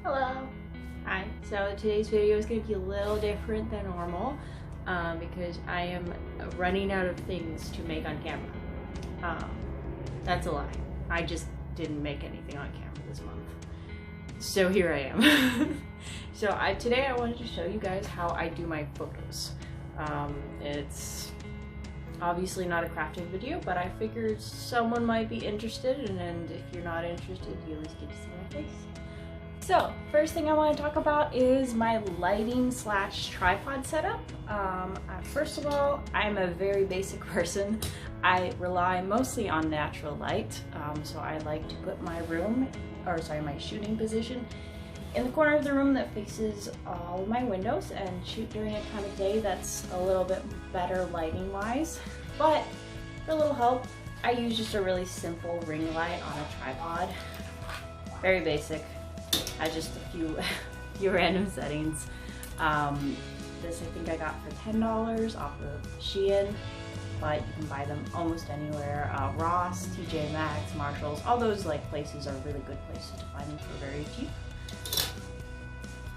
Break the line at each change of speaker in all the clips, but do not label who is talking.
Hello. Hi. So today's video is going to be a little different than normal because I am running out of things to make on camera. That's a lie. I just didn't make anything on camera this month. So here I am. Today I wanted to show you guys how I do my photos. It's obviously not a crafting video, but I figured someone might be interested, and if you're not interested, you at least get to see my face. So, first thing I want to talk about is my lighting / tripod setup. First of all, I'm a very basic person. I rely mostly on natural light, so I like to put my my shooting position in the corner of the room that faces all of my windows and shoot during a time of day that's a little bit better lighting wise. But for a little help, I use just a really simple ring light on a tripod. Very basic. Has just a few random settings. This I think I got for $10 off of Shein, but you can buy them almost anywhere. Ross, TJ Maxx, Marshalls, all those places are really good places to find them for very cheap.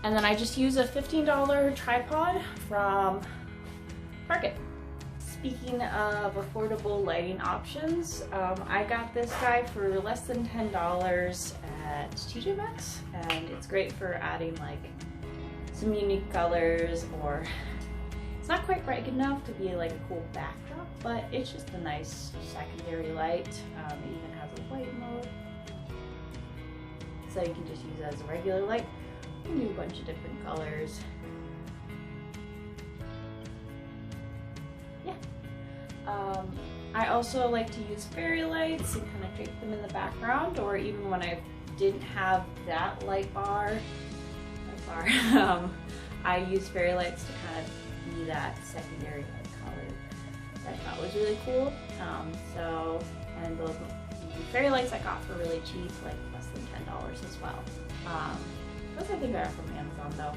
And then I just use a $15 tripod from Target. Speaking of affordable lighting options, I got this guy for less than $10 at TJ Maxx, and it's great for adding some unique colors, or it's not quite bright enough to be a cool backdrop, but it's just a nice secondary light. It even has a white mode, so you can just use it as a regular light. You can do a bunch of different colors. I also like to use fairy lights and kind of drape them in the background, or even when I didn't have that light bar, I use fairy lights to kind of be that secondary light color that I thought was really cool. And those fairy lights I got for really cheap, less than $10 as well. Those I think are from Amazon though.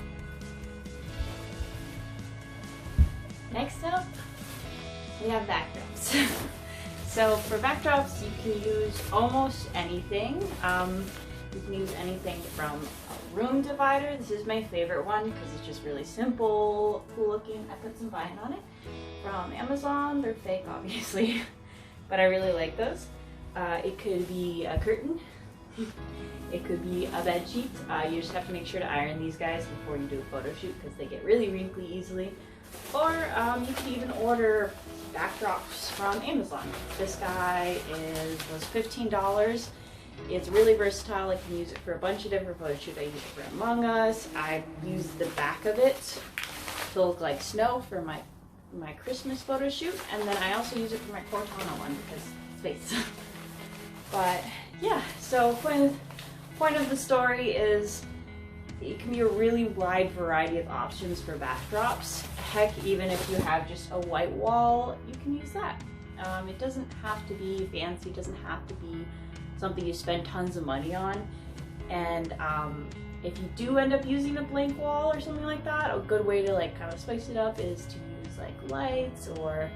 Next up, we have backdrops. So for backdrops, you can use almost anything. You can use anything from a room divider. This is my favorite one because it's just really simple, cool looking. I put some vine on it from Amazon. They're fake, obviously, but I really like those. It could be a curtain. It could be a bed sheet. You just have to make sure to iron these guys before you do a photo shoot because they get really wrinkly easily. Or you can even order backdrops from Amazon. This guy was $15. It's really versatile. I can use it for a bunch of different photo shoots. I use it for Among Us. I use the back of it to look like snow for my Christmas photo shoot, and then I also use it for my Cortana one because space. But yeah, so point of the story is it can be a really wide variety of options for backdrops. Heck, even if you have just a white wall, you can use that. It doesn't have to be fancy, it doesn't have to be something you spend tons of money on. And if you do end up using a blank wall or something like that, a good way to kind of spice it up is to use lights, or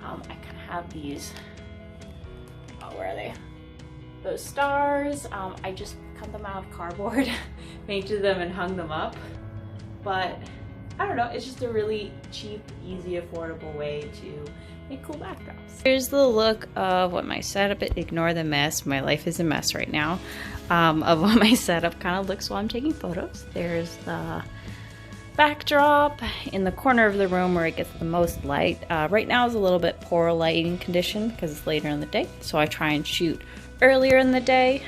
I kind of have these, where are they? Those stars. I just cut them out of cardboard, painted them and hung them up. But I don't know, it's just a really cheap, easy, affordable way to make cool backdrops. Here's the look of what my setup, ignore the mess, my life is a mess right now, of what my setup kind of looks while I'm taking photos. There's the backdrop in the corner of the room where it gets the most light. Right now is a little bit poor lighting condition because it's later in the day, so I try and shoot earlier in the day.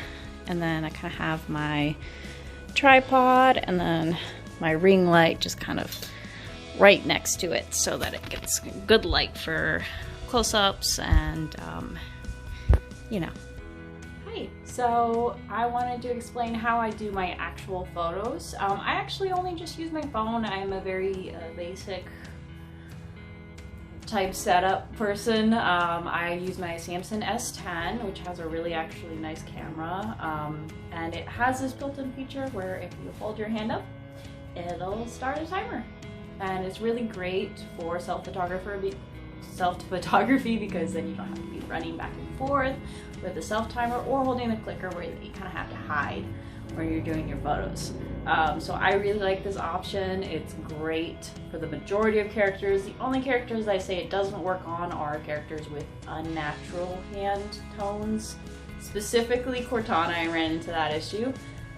And then I kind of have my tripod and then my ring light just kind of right next to it so that it gets good light for close-ups and Hi, so I wanted to explain how I do my actual photos. I actually only just use my phone. I'm a very basic type setup person. I use my Samsung S10, which has a really actually nice camera, and it has this built-in feature where if you hold your hand up, it'll start a timer, and it's really great for self-photography because then you don't have to be running back and forth with the self timer or holding the clicker where you kind of have to hide when you're doing your photos. So I really like this option. It's great for the majority of characters. The only characters I say it doesn't work on are characters with unnatural hand tones. Specifically Cortana, I ran into that issue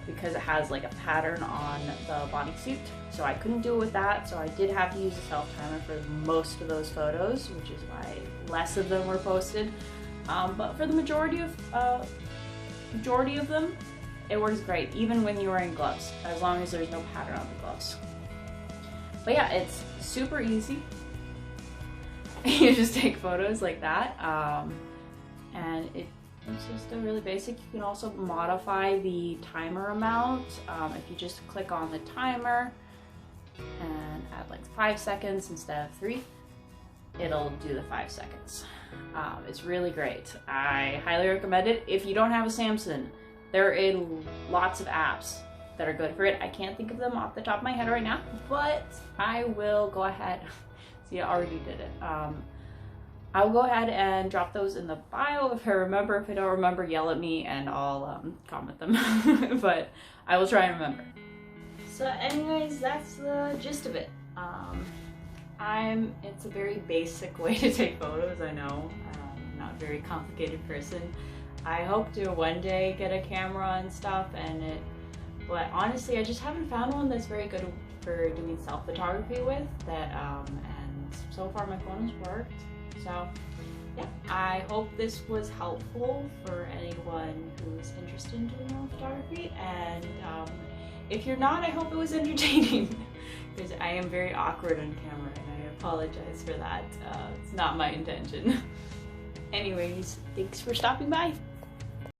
because it has like a pattern on the bodysuit. So I couldn't do it with that, so I did have to use a self-timer for most of those photos, which is why less of them were posted. But for the majority of them, it works great, even when you're wearing gloves, as long as there's no pattern on the gloves. But yeah, it's super easy. You just take photos like that, and it's just a really basic. You can also modify the timer amount. If you just click on the timer and add like 5 seconds instead of 3, it'll do the 5 seconds. It's really great. I highly recommend it. If you don't have a Samson, there are lots of apps that are good for it. I can't think of them off the top of my head right now, but I will go ahead. See, I already did it. I'll go ahead and drop those in the bio if I remember. If I don't remember, yell at me and I'll comment them. But I will try and remember. So anyways, that's the gist of it. It's a very basic way to take photos, I know. I'm not a very complicated person. I hope to one day get a camera and stuff, but honestly, I just haven't found one that's very good for doing self-photography with, and so far my phone has worked. So yeah, I hope this was helpful for anyone who's interested in doing real photography, and if you're not, I hope it was entertaining, because I am very awkward on camera and I apologize for that. It's not my intention. Anyways, thanks for stopping by.